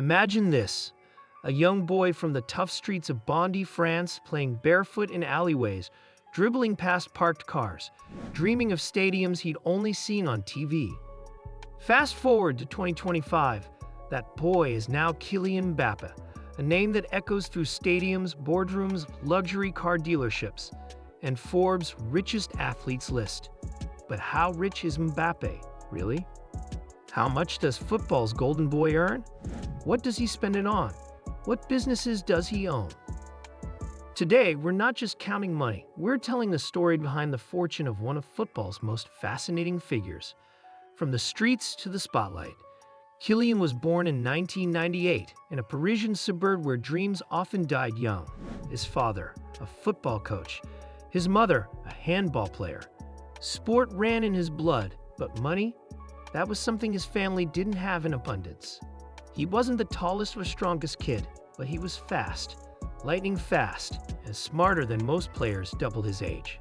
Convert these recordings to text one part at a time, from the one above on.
Imagine this, a young boy from the tough streets of Bondy, France, playing barefoot in alleyways, dribbling past parked cars, dreaming of stadiums he'd only seen on TV. Fast forward to 2025, that boy is now Kylian Mbappé, a name that echoes through stadiums, boardrooms, luxury car dealerships, and Forbes' richest athletes list. But how rich is Mbappé, really? How much does football's golden boy earn? What does he spend it on? What businesses does he own? Today, we're not just counting money, we're telling the story behind the fortune of one of football's most fascinating figures. From the streets to the spotlight, Kylian was born in 1998 in a Parisian suburb where dreams often died young. His father, a football coach, his mother, a handball player. Sport ran in his blood, but money? That was something his family didn't have in abundance. He wasn't the tallest or strongest kid, but he was fast, lightning fast, and smarter than most players double his age.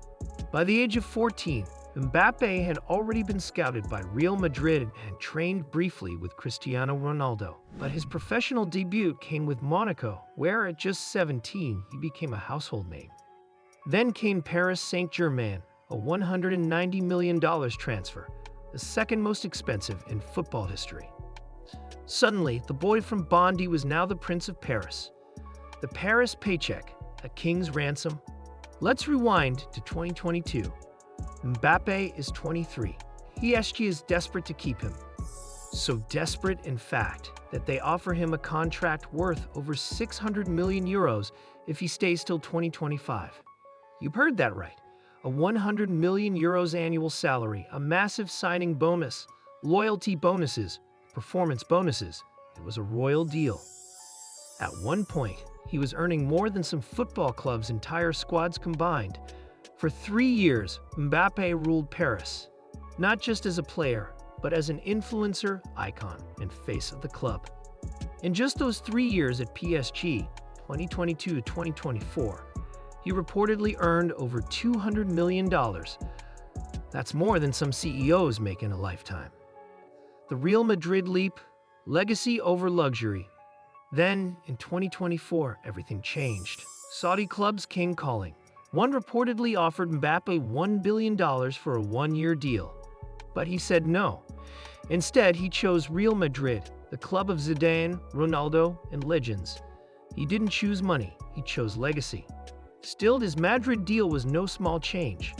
By the age of 14, Mbappé had already been scouted by Real Madrid and trained briefly with Cristiano Ronaldo. But his professional debut came with Monaco, where at just 17, he became a household name. Then came Paris Saint-Germain, a $190 million transfer, the second most expensive in football history. Suddenly, the boy from Bondy was now the Prince of Paris. The Paris paycheck, a king's ransom. Let's rewind to 2022. Mbappé is 23. PSG is desperate to keep him. So desperate, in fact, that they offer him a contract worth over 600 million euros if he stays till 2025. You heard that right. A 100 million euros annual salary, a massive signing bonus, loyalty bonuses, performance bonuses. It was a royal deal. At one point, he was earning more than some football clubs' entire squads combined. For 3 years, Mbappé ruled Paris, not just as a player, but as an influencer, icon, and face of the club. In just those 3 years at PSG, 2022 to 2024, he reportedly earned over $200 million. That's more than some CEOs make in a lifetime. The Real Madrid leap, legacy over luxury. Then, in 2024, everything changed. Saudi clubs came calling. One reportedly offered Mbappé $1 billion for a one-year deal. But he said no. Instead, he chose Real Madrid, the club of Zidane, Ronaldo, and legends. He didn't choose money, he chose legacy. Still, his Madrid deal was no small change.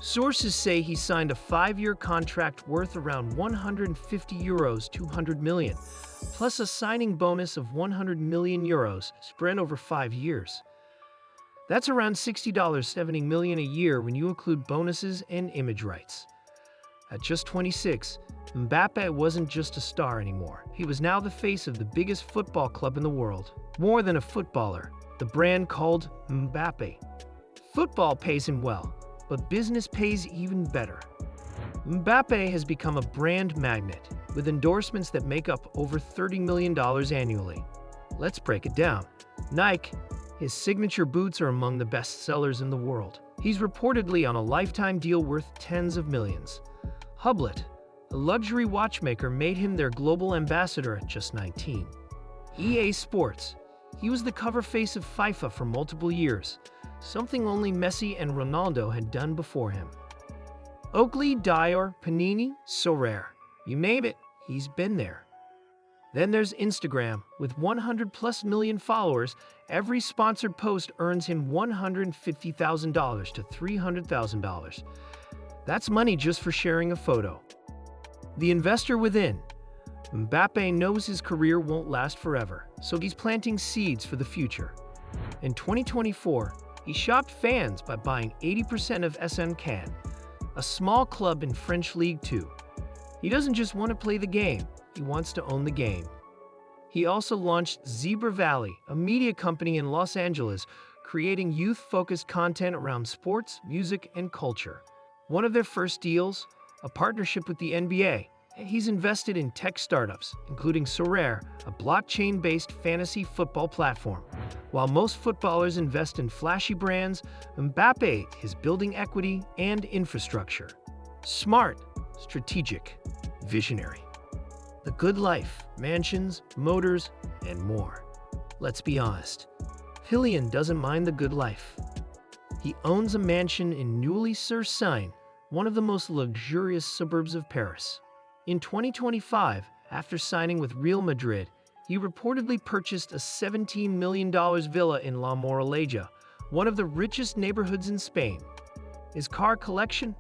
Sources say he signed a 5-year contract worth around €150, 200 million, plus a signing bonus of 100 million euros spread over 5 years. That's around $60, 70 million a year when you include bonuses and image rights. At just 26, Mbappé wasn't just a star anymore. He was now the face of the biggest football club in the world. More than a footballer, the brand called Mbappé. Football pays him well, but business pays even better. Mbappé has become a brand magnet, with endorsements that make up over $30 million annually. Let's break it down. Nike, his signature boots are among the best sellers in the world. He's reportedly on a lifetime deal worth tens of millions. Hublot, a luxury watchmaker, made him their global ambassador at just 19. EA Sports, he was the cover face of FIFA for multiple years, something only Messi and Ronaldo had done before him. Oakley, Dior, Panini, Sorare, you name it, he's been there. Then there's Instagram. With 100+ million followers, every sponsored post earns him $150,000 to $300,000. That's money just for sharing a photo. The investor within. Mbappé knows his career won't last forever, so he's planting seeds for the future. In 2024, he shocked fans by buying 80% of SM Cannes, a small club in French League 2. He doesn't just want to play the game, he wants to own the game. He also launched Zebra Valley, a media company in Los Angeles, creating youth-focused content around sports, music, and culture. One of their first deals, a partnership with the NBA. He's invested in tech startups, including Sorare, a blockchain-based fantasy football platform. While most footballers invest in flashy brands, Mbappé is building equity and infrastructure. Smart, strategic, visionary. The good life, mansions, motors, and more. Let's be honest, Kylian doesn't mind the good life. He owns a mansion in Neuilly-sur-Seine, one of the most luxurious suburbs of Paris. In 2025, after signing with Real Madrid, he reportedly purchased a $17 million villa in La Moraleja, one of the richest neighborhoods in Spain. His car collection?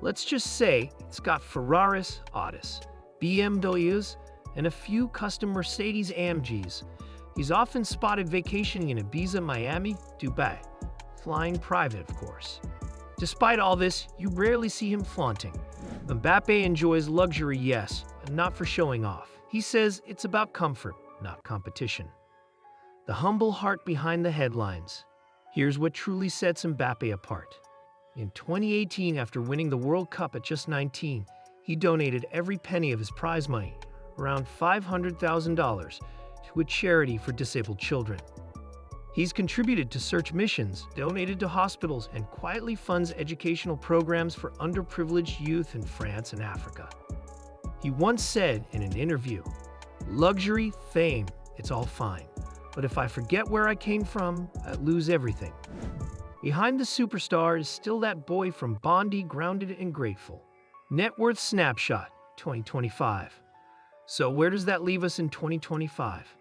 Let's just say it's got Ferraris, Audis, BMWs, and a few custom Mercedes-AMGs. He's often spotted vacationing in Ibiza, Miami, Dubai, flying private, of course. Despite all this, you rarely see him flaunting. Mbappé enjoys luxury, yes, but not for showing off. He says it's about comfort, not competition. The humble heart behind the headlines. Here's what truly sets Mbappé apart. In 2018, after winning the World Cup at just 19, he donated every penny of his prize money, around $500,000, to a charity for disabled children. He's contributed to search missions, donated to hospitals, and quietly funds educational programs for underprivileged youth in France and Africa. He once said in an interview, "Luxury, fame, it's all fine. But if I forget where I came from, I lose everything." Behind the superstar is still that boy from Bondy, grounded and grateful. Net worth snapshot, 2025. So where does that leave us in 2025?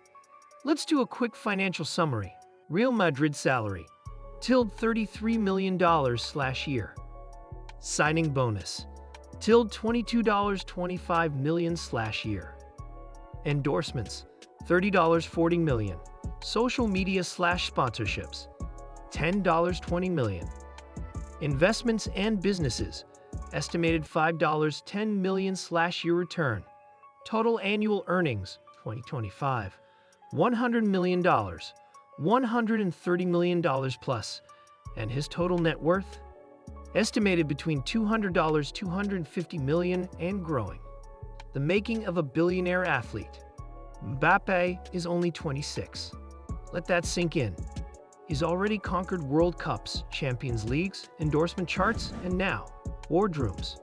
Let's do a quick financial summary. Real Madrid salary, $33 million/year. Signing bonus, $22.25 million/year. Endorsements, $30.40 million. Social media/sponsorships, $10.20 million. Investments and businesses, estimated $5.10 million/year return. Total annual earnings, 2025, $100 million, $130 million plus. And his total net worth? Estimated between $250 million and growing. The making of a billionaire athlete. Mbappé is only 26. Let that sink in. He's already conquered World Cups, Champions Leagues, endorsement charts, and now, boardrooms.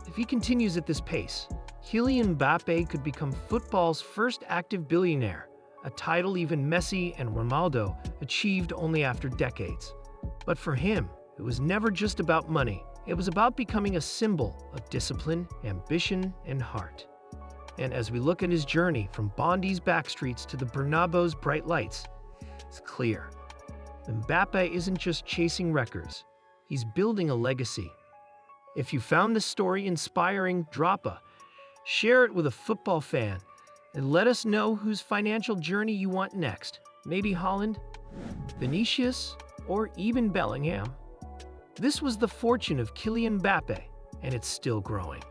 If he continues at this pace, Kylian Mbappé could become football's first active billionaire, a title even Messi and Ronaldo achieved only after decades. But for him, it was never just about money. It was about becoming a symbol of discipline, ambition, and heart. And as we look at his journey from Bondy's backstreets to the Bernabeu's bright lights, it's clear. Mbappé isn't just chasing records. He's building a legacy. If you found this story inspiring, share it with a football fan, and let us know whose financial journey you want next. Maybe Holland, Vinicius, or even Bellingham. This was the fortune of Kylian Mbappé, and it's still growing.